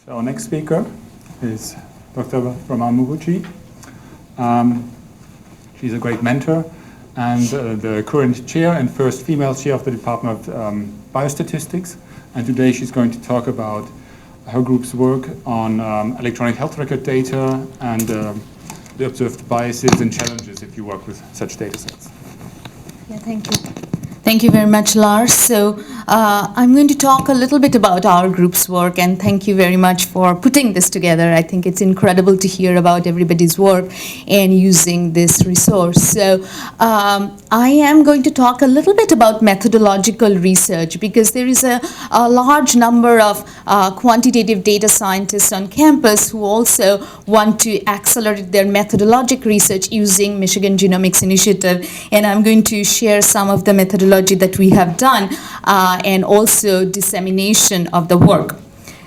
So our next speaker is Dr. Bhramar Mukherjee. She's a great mentor and the current chair and first female chair of the Department of Biostatistics. And today she's going to talk about her group's work on electronic health record data and the observed biases and challenges if you work with such data sets. Yeah, thank you. Thank you very much, Lars. So I'm going to talk a little bit about our group's work, and thank you very much for putting this together. I think it's incredible to hear about everybody's work and using this resource. So I am going to talk a little bit about methodological research because there is a large number of quantitative data scientists on campus who also want to accelerate their methodologic research using Michigan Genomics Initiative, and I'm going to share some of the methodology that we have done and also dissemination of the work.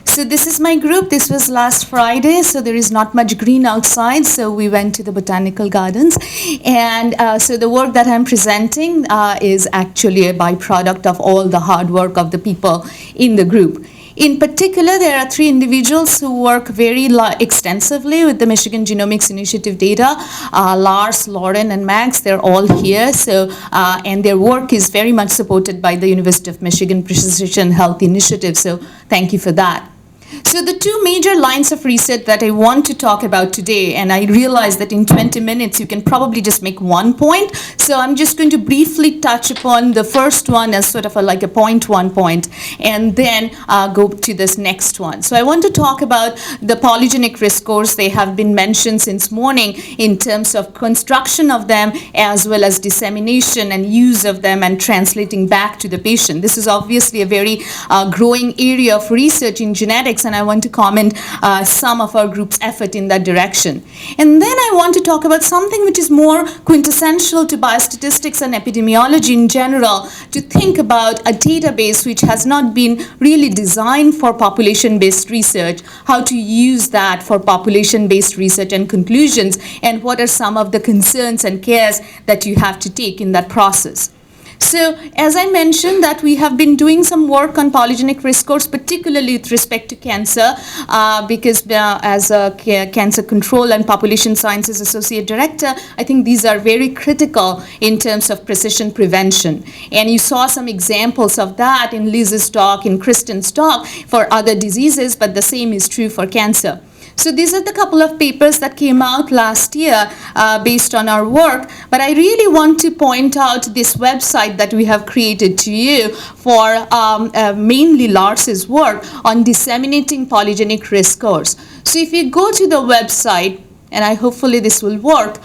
So this is my group. This was last Friday, so there is not much green outside, so we went to the botanical gardens. And so the work that I'm presenting is actually a byproduct of all the hard work of the people in the group. In particular, there are 3 individuals who work very extensively with the Michigan Genomics Initiative data. Lars, Lauren, and Max, they're all here. So, and their work is very much supported by the University of Michigan Precision Health Initiative. So thank you for that. So the 2 major lines of research that I want to talk about today, and I realize that in 20 minutes you can probably just make one point, so I'm just going to briefly touch upon the first one as sort of like a one point, and then go to this next one. So I want to talk about the polygenic risk scores. They have been mentioned since morning in terms of construction of them as well as dissemination and use of them and translating back to the patient. This is obviously a very growing area of research in genetics, and I want to comment some of our group's effort in that direction. And then I want to talk about something which is more quintessential to biostatistics and epidemiology in general, to think about a database which has not been really designed for population-based research, how to use that for population-based research and conclusions, and what are some of the concerns and cares that you have to take in that process. So, as I mentioned, that we have been doing some work on polygenic risk scores, particularly with respect to cancer, because as a Cancer Control and Population Sciences Associate Director, I think these are very critical in terms of precision prevention. And you saw some examples of that in Liz's talk, in Kristen's talk, for other diseases, but the same is true for cancer. So these are the couple of papers that came out last year based on our work, but I really want to point out this website that we have created to you for mainly Lars's work on disseminating polygenic risk scores. So if you go to the website, and hopefully this will work,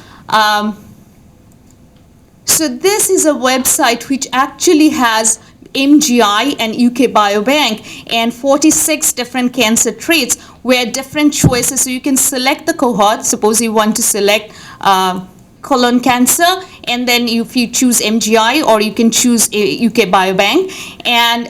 so this is a website which actually has MGI and UK Biobank and 46 different cancer traits where different choices, so you can select the cohort. Suppose you want to select colon cancer, and then if you choose MGI, or you can choose UK Biobank, and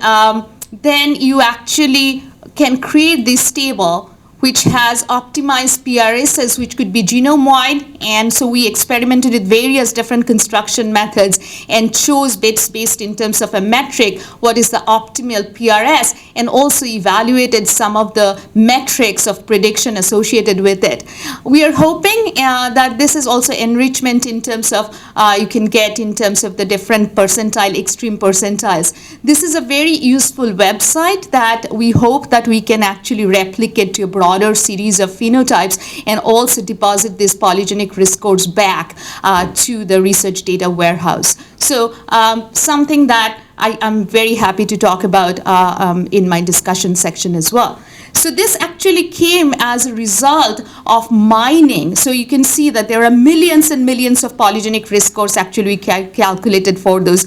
then you actually can create this table which has optimized PRSs, which could be genome-wide, and so we experimented with various different construction methods and chose bits based in terms of a metric, what is the optimal PRS, and also evaluated some of the metrics of prediction associated with it. We are hoping that this is also enrichment in terms of you can get in terms of the different percentile, extreme percentiles. This is a very useful website that we hope that we can actually replicate to a broader series of phenotypes and also deposit these polygenic risk scores back to the research data warehouse. So something that I am very happy to talk about in my discussion section as well. So this actually came as a result of mining. So you can see that there are millions and millions of polygenic risk scores actually calculated for those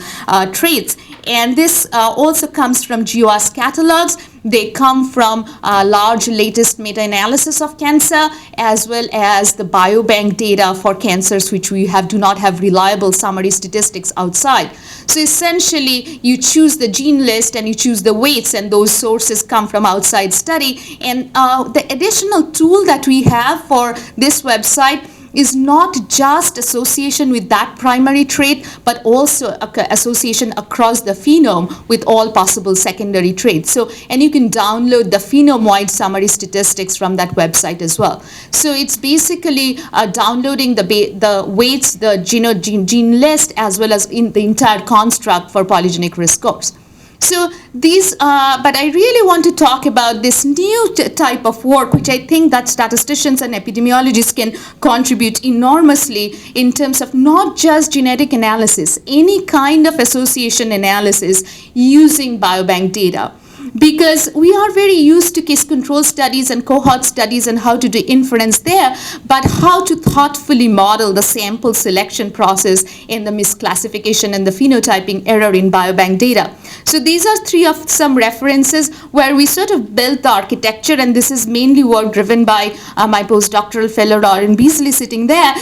traits. And this also comes from GWAS catalogs. They come from large latest meta-analysis of cancer, as well as the biobank data for cancers which we do not have reliable summary statistics outside. So essentially, you choose the gene list and you choose the weights, and those sources come from outside study. And the additional tool that we have for this website is not just association with that primary trait, but also association across the phenome with all possible secondary traits. So, and you can download the phenome-wide summary statistics from that website as well. So it's basically downloading the weights, the gene list, as well as in the entire construct for polygenic risk scores. So these, but I really want to talk about this new type of work, which I think that statisticians and epidemiologists can contribute enormously in terms of not just genetic analysis, any kind of association analysis using biobank data. Because we are very used to case control studies and cohort studies and how to do inference there, but how to thoughtfully model the sample selection process and the misclassification and the phenotyping error in biobank data. So these are three of some references where we sort of built the architecture, and this is mainly work driven by my postdoctoral fellow Lauren Beasley sitting there,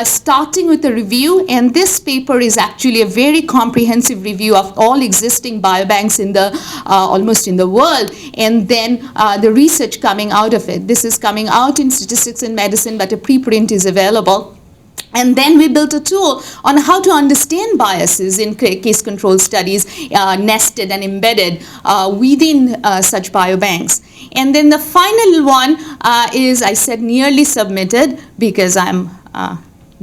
starting with a review, and this paper is actually a very comprehensive review of all existing biobanks in the almost in the world, and then the research coming out of it. This is coming out in Statistics in Medicine, but a preprint is available. And then we built a tool on how to understand biases in case control studies, nested and embedded within such biobanks. And then the final one is, I said, nearly submitted because I'm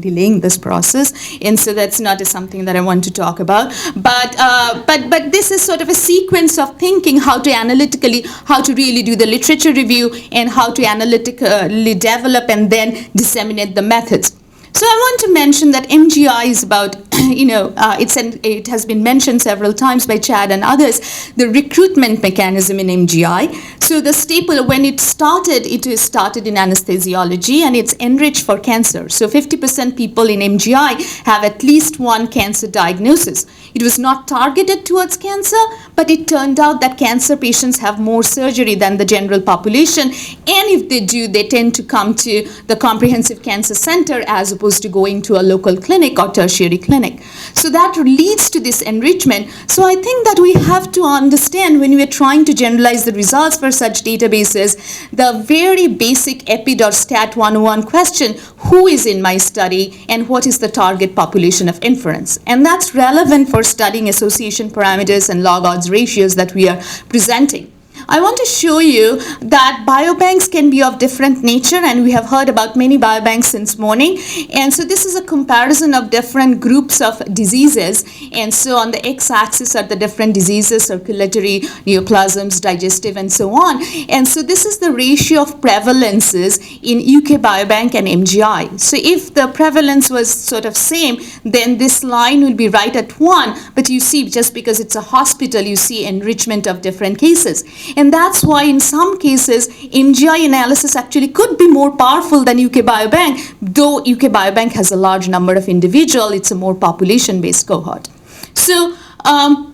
delaying this process, and so that's not something that I want to talk about. But this is sort of a sequence of thinking how to analytically, how to really do the literature review, and how to analytically develop and then disseminate the methods. So I want to mention that MGI is about, it has been mentioned several times by Chad and others, the recruitment mechanism in MGI. So the staple, when it started in anesthesiology, and it's enriched for cancer. So 50% people in MGI have at least one cancer diagnosis. It was not targeted towards cancer, but it turned out that cancer patients have more surgery than the general population. And if they do, they tend to come to the comprehensive cancer center as opposed to going to a local clinic or tertiary clinic. So that leads to this enrichment. So I think that we have to understand, when we are trying to generalize the results for such databases, the very basic EPID or STAT 101 question: who is in my study and what is the target population of inference? And that's relevant for studying association parameters and log odds ratios that we are presenting. I want to show you that biobanks can be of different nature, and we have heard about many biobanks since morning. And so this is a comparison of different groups of diseases. And so on the x-axis are the different diseases: circulatory, neoplasms, digestive, and so on. And so this is the ratio of prevalences in UK Biobank and MGI. So if the prevalence was sort of same, then this line will be right at 1. But you see, just because it's a hospital, you see enrichment of different cases. And that's why in some cases, MGI analysis actually could be more powerful than UK Biobank, though UK Biobank has a large number of individuals. It's a more population-based cohort. So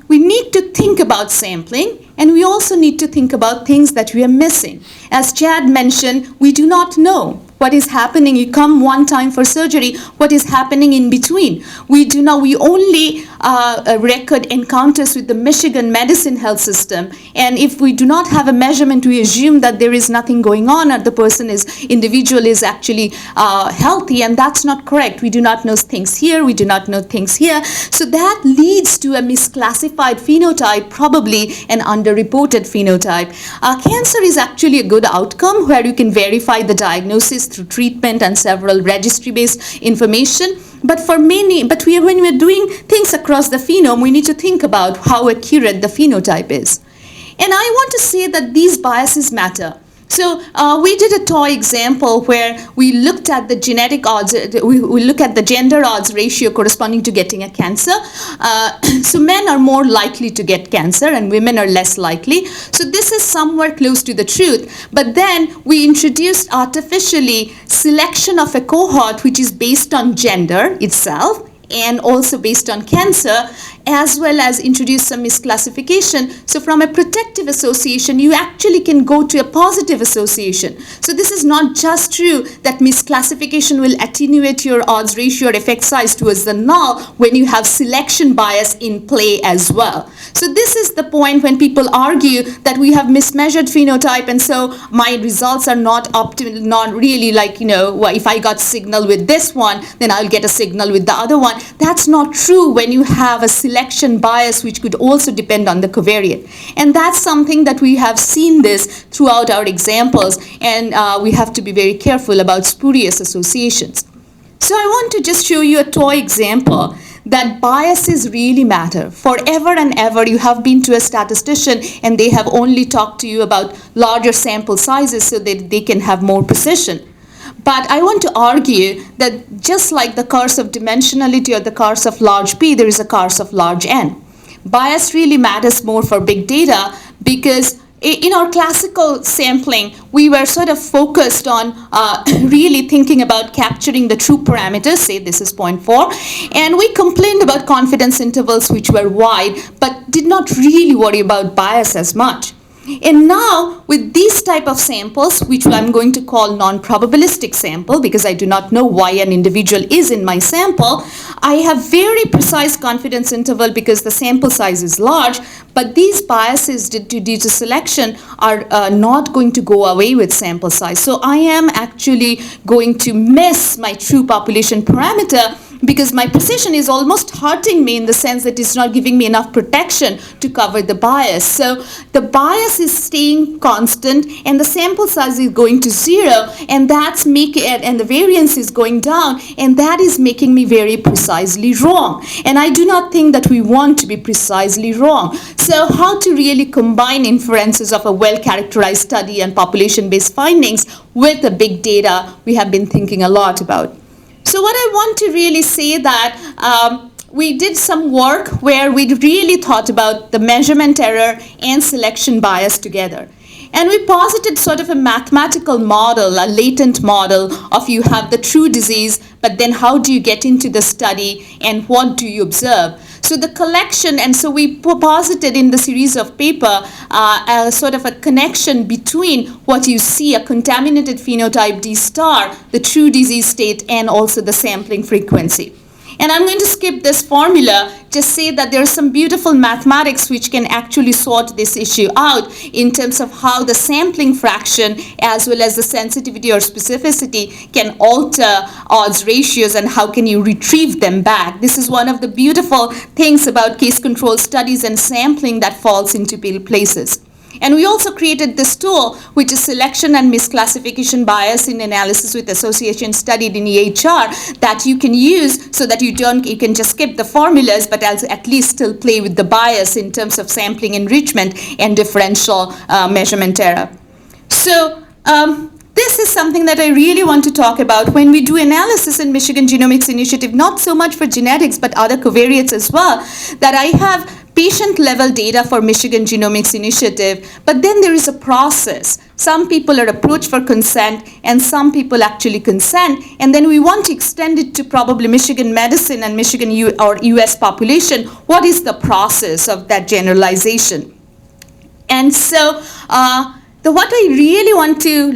we need to think about sampling, and we also need to think about things that we are missing. As Chad mentioned, we do not know what is happening. You come one time for surgery, what is happening in between? We only record encounters with the Michigan Medicine Health System, and if we do not have a measurement, we assume that there is nothing going on, or the individual is actually healthy, and that's not correct. We do not know things here, we do not know things here. So that leads to a misclassified phenotype, probably an underreported phenotype. Cancer is actually a good outcome where you can verify the diagnosis through treatment and several registry-based information. But when we're doing things across the phenome, we need to think about how accurate the phenotype is. And I want to say that these biases matter. So we did a toy example where we looked at the genetic odds, we look at the gender odds ratio corresponding to getting a cancer. So men are more likely to get cancer and women are less likely. So this is somewhere close to the truth. But then we introduced artificially selection of a cohort which is based on gender itself and also based on cancer, as well as introduce some misclassification. So from a protective association, you actually can go to a positive association. So this is not just true that misclassification will attenuate your odds ratio or effect size towards the null when you have selection bias in play as well. So this is the point when people argue that we have mismeasured phenotype, and so my results are not optimal, not really like, if I got signal with this one, then I'll get a signal with the other one. That's not true when you have a selection bias, which could also depend on the covariate. And that's something that we have seen this throughout our examples, and we have to be very careful about spurious associations. So I want to just show you a toy example that biases really matter. Forever and ever, you have been to a statistician and they have only talked to you about larger sample sizes so that they can have more precision. But I want to argue that just like the curse of dimensionality or the curse of large P, there is a curse of large N. Bias really matters more for big data because in our classical sampling, we were sort of focused on really thinking about capturing the true parameters, say this is 0.4, and we complained about confidence intervals which were wide, but did not really worry about bias as much. And now, with these type of samples, which I'm going to call non-probabilistic sample, because I do not know why an individual is in my sample, I have very precise confidence interval because the sample size is large, but these biases due to selection are not going to go away with sample size. So I am actually going to miss my true population parameter because my precision is almost hurting me in the sense that it's not giving me enough protection to cover the bias. So the bias is staying constant and the sample size is going to 0, and that's making it, and the variance is going down, and that is making me very precisely wrong. And I do not think that we want to be precisely wrong. So how to really combine inferences of a well-characterized study and population-based findings with the big data we have been thinking a lot about. So what I want to really say that we did some work where we really thought about the measurement error and selection bias together. And we posited sort of a mathematical model, a latent model of you have the true disease, but then how do you get into the study and what do you observe? So the collection, and so we posited in the series of paper a sort of a connection between what you see, a contaminated phenotype D star, the true disease state, and also the sampling frequency. And I'm going to skip this formula, just say that there are some beautiful mathematics which can actually sort this issue out in terms of how the sampling fraction as well as the sensitivity or specificity can alter odds ratios and how can you retrieve them back. This is one of the beautiful things about case control studies and sampling that falls into places. And we also created this tool, which is selection and misclassification bias in analysis with association studied in EHR, that you can use so that you can just skip the formulas, but at least still play with the bias in terms of sampling enrichment and differential measurement error. So this is something that I really want to talk about when we do analysis in Michigan Genomics Initiative, not so much for genetics, but other covariates as well, that I have patient-level data for Michigan Genomics Initiative, but then there is a process. Some people are approached for consent, and some people actually consent, and then we want to extend it to probably Michigan medicine and Michigan or US population. What is the process of that generalization? And so, what I really want to,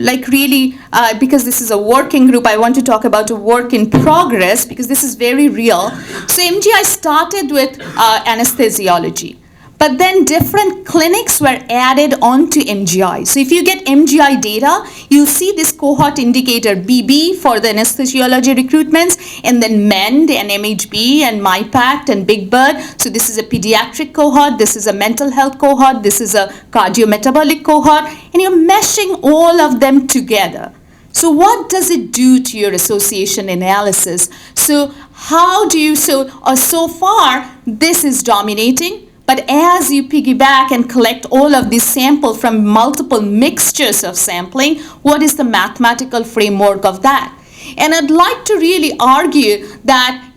because this is a working group, I want to talk about a work in progress because this is very real. So MGI started with anesthesiology, but then different clinics were added onto MGI. So if you get MGI data, you'll see this cohort indicator BB for the anesthesiology recruitments, and then MEND and MHB and MyPact and Big Bird. So this is a pediatric cohort, this is a mental health cohort, this is a cardiometabolic cohort, and you're meshing all of them together. So what does it do to your association analysis? So how do you, so far this is dominating. But as you piggyback and collect all of these samples from multiple mixtures of sampling, what is the mathematical framework of that? And I'd like to really argue that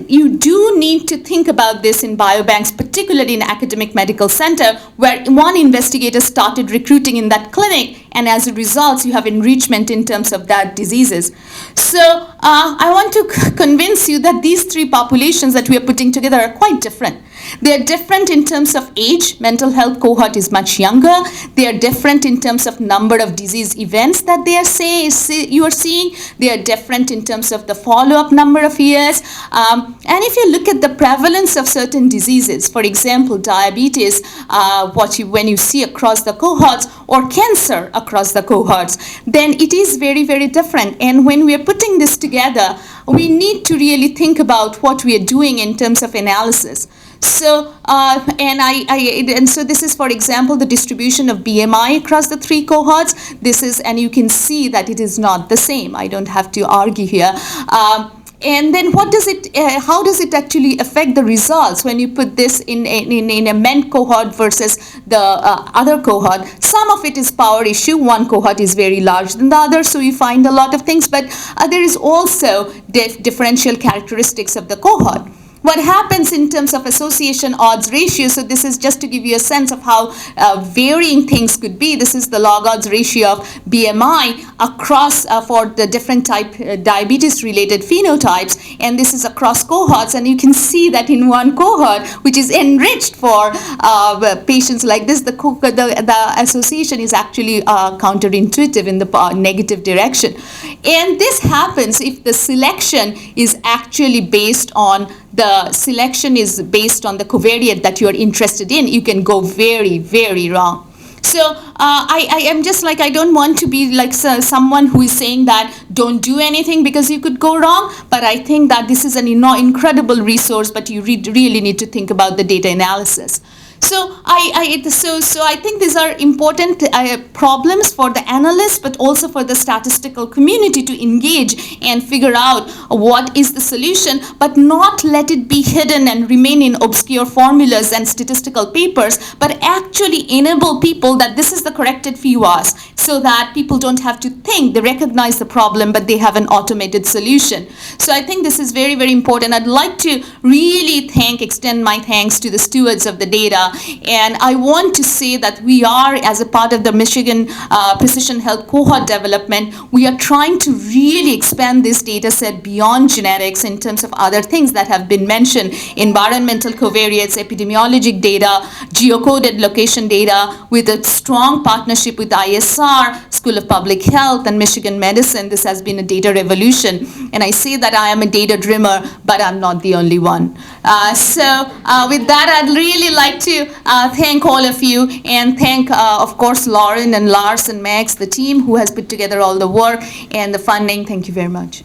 you do need to think about this in biobanks, particularly in academic medical center, where one investigator started recruiting in that clinic, and as a result, you have enrichment in terms of that diseases. So I want to convince you that these three populations that we are putting together are quite different. They are different in terms of age. Mental health cohort is much younger. They are different in terms of number of disease events that they are you are seeing. They are different in terms of the follow-up number of years. And if you look at the prevalence of certain diseases, for example, diabetes, when you see across the cohorts, or cancer across the cohorts, then it is very, very different. And when we are putting this together, we need to really think about what we are doing in terms of analysis. So, so this is, for example, the distribution of BMI across the 3 cohorts. This is, and you can see that it is not the same. I don't have to argue here. And then how does it actually affect the results when you put this in a MENT cohort versus the other cohort? Some of it is power issue. One cohort is very large than the other, so you find a lot of things, but there is also differential characteristics of the cohort. What happens in terms of association odds ratio, so this is just to give you a sense of how varying things could be. This is the log odds ratio of BMI across for the different type diabetes related phenotypes, and this is across cohorts, and you can see that in one cohort which is enriched for patients like this, the association is actually counterintuitive in the negative direction. And this happens if the selection is actually based on the covariate that you're interested in. You can go very, very wrong. So I am just like, I don't want to be like someone who is saying that don't do anything because you could go wrong, but I think that this is an incredible resource, but you really need to think about the data analysis. So I think these are important problems for the analysts, but also for the statistical community to engage and figure out what is the solution, but not let it be hidden and remain in obscure formulas and statistical papers, but actually enable people that this is the corrected PWAS, so that people don't have to think. They recognize the problem, but they have an automated solution. So I think this is very, very important. I'd like to really extend my thanks to the stewards of the data. And I want to say that we are, as a part of the Michigan Precision Health Cohort Development, we are trying to really expand this data set beyond genetics in terms of other things that have been mentioned: environmental covariates, epidemiologic data, geocoded location data, with a strong partnership with ISR, School of Public Health, and Michigan Medicine. This has been a data revolution. And I say that I am a data dreamer, but I'm not the only one. With that, I'd really like to thank all of you, and thank, of course, Lauren and Lars and Max, the team who has put together all the work and the funding. Thank you very much.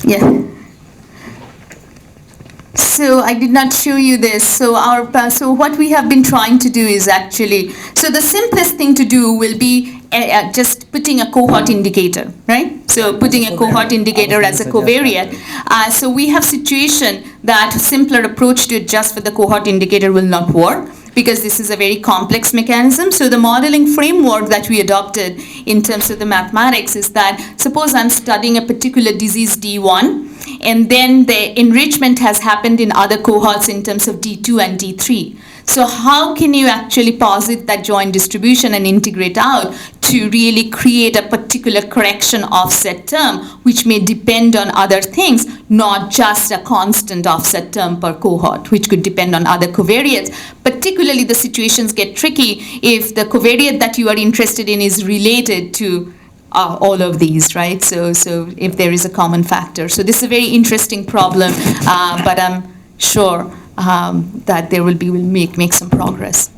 Yeah. So I did not show you this. So what we have been trying to do is actually, so the simplest thing to do will be just putting a cohort indicator, right? So putting a cohort indicator as a covariate. So we have situation that a simpler approach to adjust for the cohort indicator will not work, because this is a very complex mechanism. So the modeling framework that we adopted in terms of the mathematics is that, suppose I'm studying a particular disease D1, and then the enrichment has happened in other cohorts in terms of D2 and D3. So how can you actually posit that joint distribution and integrate out to really create a particular correction offset term, which may depend on other things, not just a constant offset term per cohort, which could depend on other covariates. Particularly, the situations get tricky if the covariate that you are interested in is related to all of these, right? So if there is a common factor. So this is a very interesting problem, but I'm sure that there will make some progress.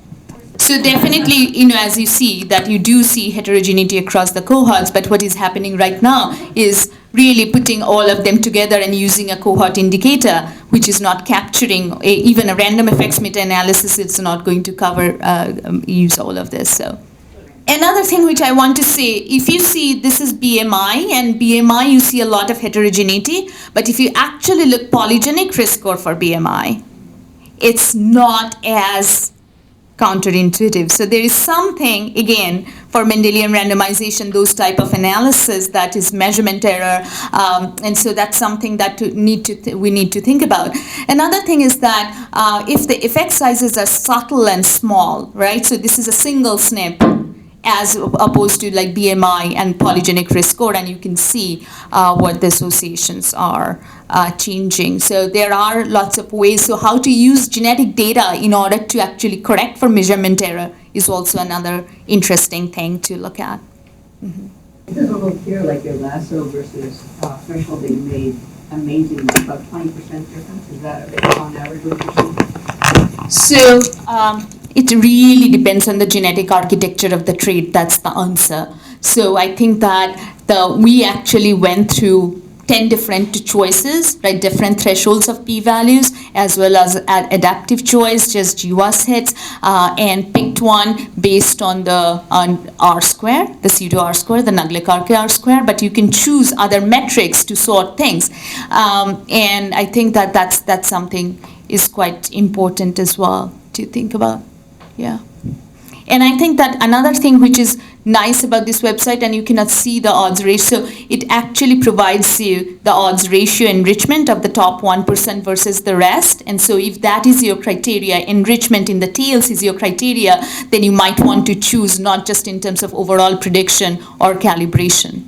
So definitely, as you see, that you do see heterogeneity across the cohorts, but what is happening right now is really putting all of them together and using a cohort indicator, which is not capturing even a random effects meta-analysis. It's not going to cover, use all of this. So. Another thing which I want to say, if you see this is BMI, and BMI you see a lot of heterogeneity, but if you actually look polygenic risk score for BMI, it's not as counterintuitive. So there is something, again, for Mendelian randomization, those type of analysis, that is measurement error, and so that's something that we need to think about. Another thing is that if the effect sizes are subtle and small, right? So this is a single SNP, as opposed to like BMI and polygenic risk score, and you can see what the associations are changing. So there are lots of ways. So how to use genetic data in order to actually correct for measurement error is also another interesting thing to look at. Mm-hmm. It doesn't look here like your lasso versus threshold that you made amazing, about 20% difference. Is that on average what you're seeing? So it really depends on the genetic architecture of the trait. That's the answer. So I think that we actually went through 10 different choices, right? Different thresholds of p-values, as well as adaptive choice, just GWAS hits, and picked one based on the R-square, the pseudo R-square, the Naglic-Arke R-square, but you can choose other metrics to sort things. And I think that that's something is quite important as well to think about. Yeah. And I think that another thing which is nice about this website, and you cannot see the odds ratio, it actually provides you the odds ratio enrichment of the top 1% versus the rest. And so if that is your criteria, enrichment in the tails is your criteria, then you might want to choose not just in terms of overall prediction or calibration.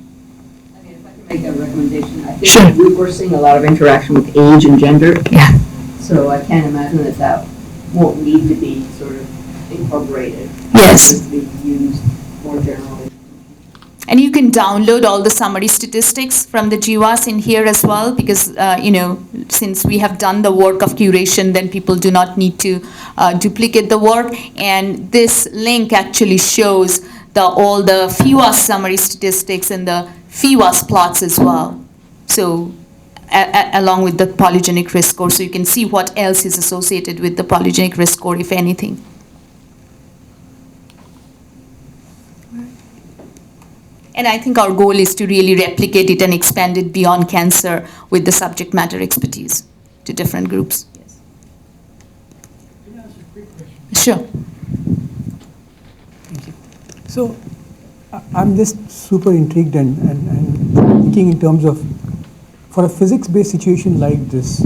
I mean, if I can make a recommendation, I think we're seeing a lot of interaction with age and gender. Yeah. So I can't imagine that won't need to be sort of incorporated. Yes. To be used more generally. And you can download all the summary statistics from the GWAS in here as well, because, since we have done the work of curation, then people do not need to duplicate the work. And this link actually shows all the FIWAS summary statistics and the FIWAS plots as well. So along with the polygenic risk score, so you can see what else is associated with the polygenic risk score, if anything. And I think our goal is to really replicate it and expand it beyond cancer with the subject matter expertise to different groups. Yes. Can I ask a quick question? Sure. Thank you. So I'm just super intrigued and thinking in terms of, for a physics-based situation like this,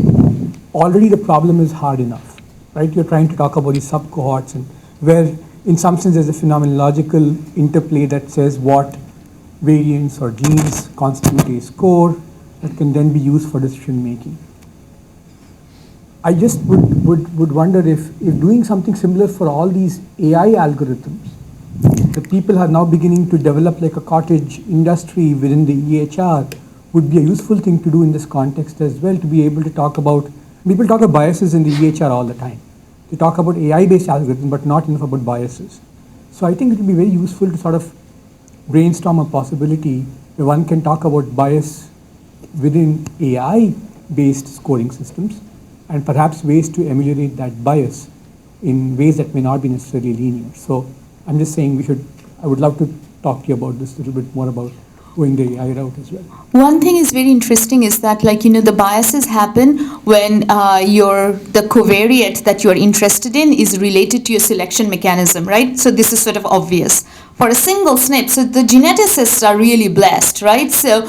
already the problem is hard enough, right? You're trying to talk about these sub-cohorts, and where in some sense there's a phenomenological interplay that says what variants or genes constitute a score that can then be used for decision making. I just would wonder if doing something similar for all these AI algorithms, the people are now beginning to develop like a cottage industry within the EHR, would be a useful thing to do in this context as well, to be able to talk about, people talk about biases in the EHR all the time. They talk about AI-based algorithms, but not enough about biases. So I think it would be very useful to sort of brainstorm a possibility where one can talk about bias within AI-based scoring systems, and perhaps ways to ameliorate that bias in ways that may not be necessarily linear. So I'm just saying I would love to talk to you about this a little bit more, about going the AI route as well. One thing is very interesting is that, the biases happen when the covariate that you're interested in is related to your selection mechanism, right? So this is sort of obvious. For a single SNP, so the geneticists are really blessed, right? So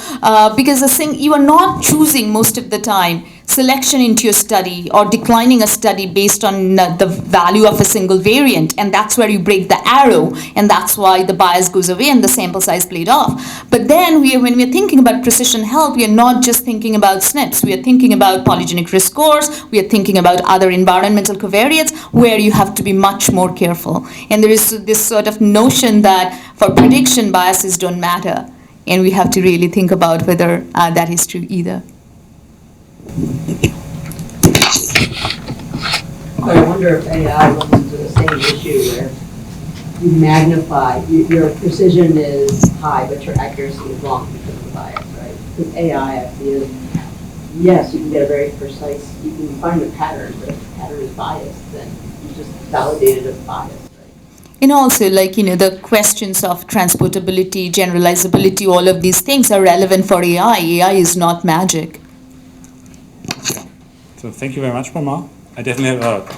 because you are not choosing most of the time selection into your study or declining a study based on the value of a single variant, and that's where you break the arrow, and that's why the bias goes away and the sample size played off. But then when we're thinking about precision health, we are not just thinking about SNPs, we are thinking about polygenic risk scores, we are thinking about other environmental covariates where you have to be much more careful. And there is this sort of notion that for prediction, biases don't matter, and we have to really think about whether that is true either. I wonder if AI runs into the same issue where you magnify, your precision is high, but your accuracy is wrong because of the bias, right? With AI, I feel, yes, you can get a very precise, you can find a pattern, but if the pattern is biased, then you just validated a bias. And also, the questions of transportability, generalizability, all of these things are relevant for AI. AI is not magic. So thank you very much, Bhramar. I definitely have a